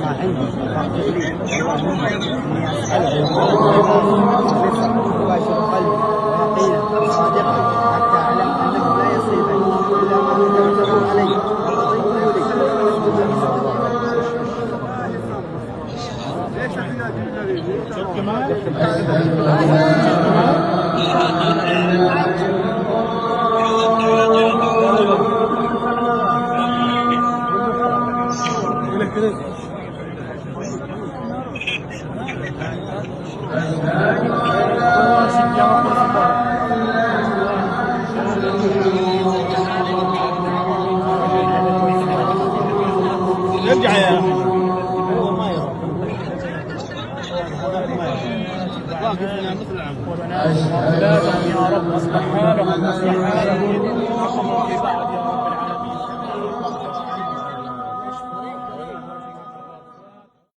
عندي تقليد اللهم اني اسالك رفق يباشر قلبي ويقينا صادقا حتى اعلم انه لا يصيبني الا ما كتبته علي ارجع يا اخي. هو ما يروح واقف هنا مثل العم. وبناتهم واولادهم يا رب اصلح حالهم واصلح حالهم